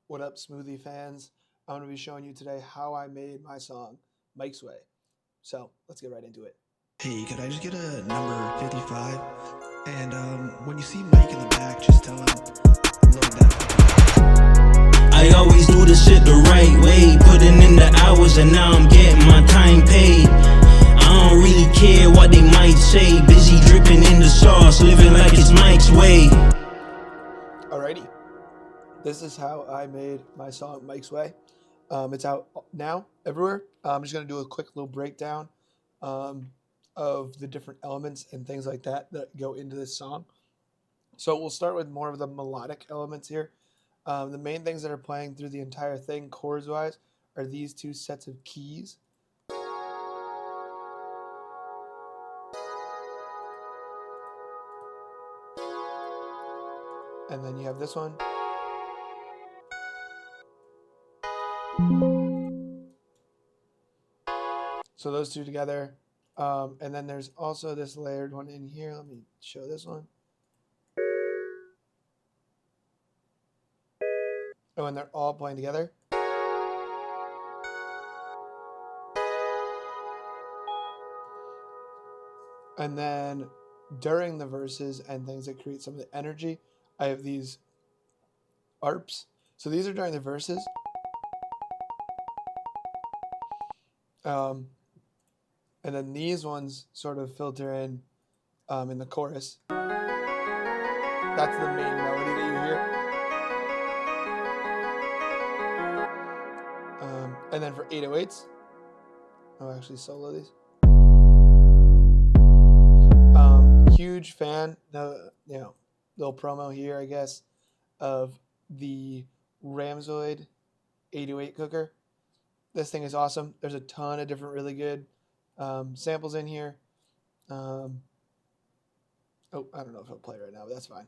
What up, Smoothie fans? I'm going to be showing you today how I made my song, Mike's Way. So let's get right into it. Hey, could I just get a number 55? And when you see Mike in the back, just tell him load that. I always do the shit the right way, putting in the hours and now I'm getting my time paid. I don't really care what they might say, busy dripping in the sauce, living like it's Mike's way. Alrighty, this is how I made my song, Mike's Way. It's out now everywhere. I'm just going to do a quick little breakdown um, of the different elements and things like that that go into this song. So we'll start with more of the melodic elements here. The main things that are playing through the entire thing, chords wise, are these two sets of keys. And then you have this one. So those two together. And then there's also this layered one in here. Let me show this one. And when they're all playing together. And then during the verses and things that create some of the energy, I have these arps. So these are during the verses. And then these ones sort of filter in the chorus. That's the main melody that you hear. And then for 808s, I'll actually solo these. Huge fan, little promo here, I guess, of the Ramzoid 808 cooker. This thing is awesome. There's a ton of different really good samples in here. I don't know if it'll play right now, but that's fine.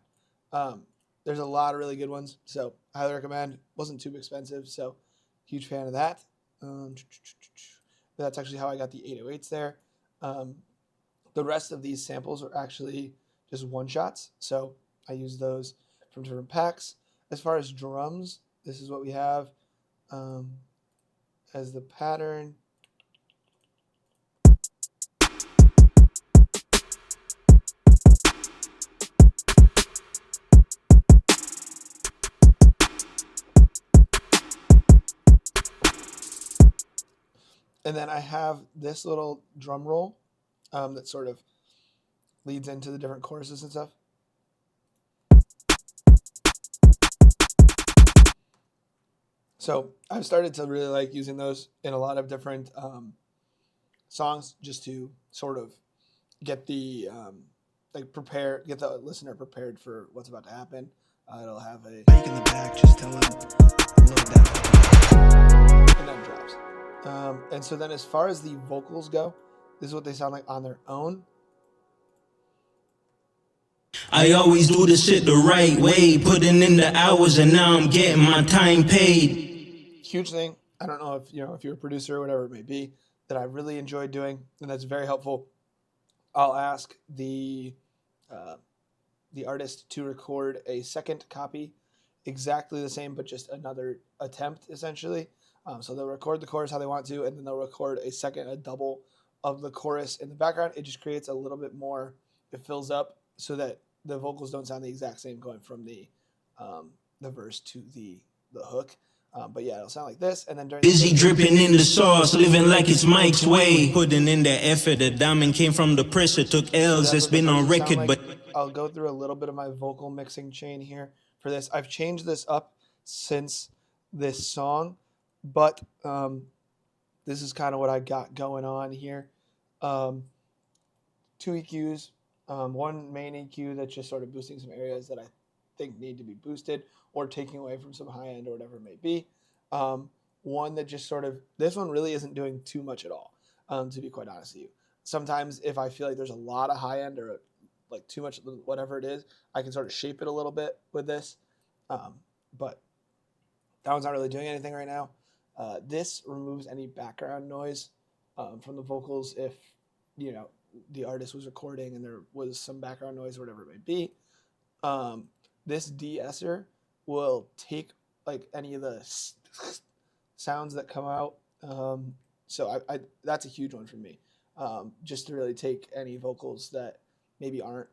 There's a lot of really good ones, so highly recommend. Wasn't too expensive, so huge fan of that. That's actually how I got the 808s there. The rest of these samples are actually just one shots, so I use those from different packs. As far as drums, this is what we have as the pattern. And then I have this little drum roll that sort of leads into the different choruses and stuff. So I've started to really like using those in a lot of different songs just to sort of get the get the listener prepared for what's about to happen. It'll have a Mike in the back, just tell him load that. and then drops. And so then as far as the vocals go, this is what they sound like on their own. I always do the shit the right way, putting in the hours and now I'm getting my time paid. Huge thing. I don't know if if you're a producer or whatever it may be that I really enjoy doing, and that's very helpful. I'll ask the artist to record a second copy, exactly the same, but just another attempt essentially. So they'll record the chorus how they want to, and then they'll record a double of the chorus in the background. It just creates a little bit more. It fills up so that the vocals don't sound the exact same going from the verse to the hook. But yeah, it'll sound like this, and then during Busy dripping in the sauce, living like it's Mike's way. Putting in the effort, the diamond came from the pressure, took L's, it's been on record, but I'll go through a little bit of my vocal mixing chain here for this. I've changed this up since this song, but this is kind of what I got going on here. Two EQs, one main EQ that's just sort of boosting some areas that I think need to be boosted or taking away from some high end or whatever it may be. One that just sort of, this one really isn't doing too much at all, to be quite honest with you. Sometimes if I feel like there's a lot of high end or like too much, whatever it is, I can sort of shape it a little bit with this. But that one's not really doing anything right now. This removes any background noise from the vocals if, the artist was recording and there was some background noise or whatever it may be. This de-esser will take like any of the sounds that come out. So I that's a huge one for me. Just to really take any vocals that maybe aren't,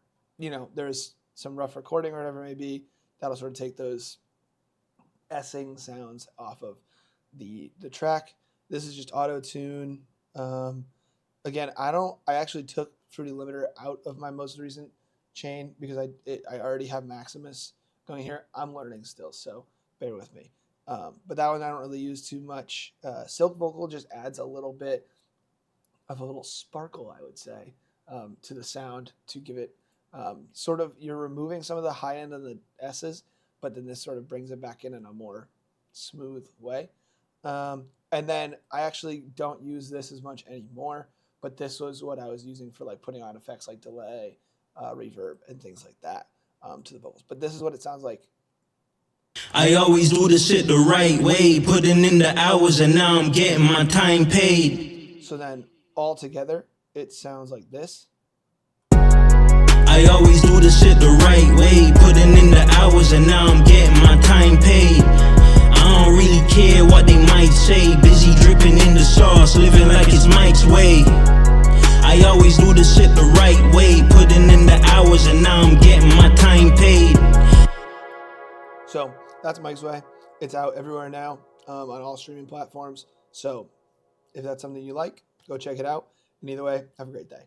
there's some rough recording or whatever it may be, that'll sort of take those S-ing sounds off of the track. This is just auto tune. Again, I actually took Fruity Limiter out of my most recent chain because I already have Maximus going here. I'm learning still, so bear with me. But that one I don't really use too much. Silk Vocal just adds a little bit of a little sparkle, I would say, to the sound to give it sort of, you're removing some of the high end of the S's, but then this sort of brings it back in a more smooth way. And then I actually don't use this as much anymore, but this was what I was using for like putting on effects like delay, reverb, and things like that to the vocals. But this is what it sounds like. I always do the shit the right way, putting in the hours and now I'm getting my time paid. So then all together, it sounds like this. I always do the shit the right way, putting in the hours and now I'm getting my time paid. I don't really care what they might say, busy dripping in the sauce, living like it's Mike's way. I always do the shit the right way, putting in the hours and now I'm getting my time paid. So that's Mike's Way. It's out everywhere now on all streaming platforms. So if that's something you like, go check it out. And either way, have a great day.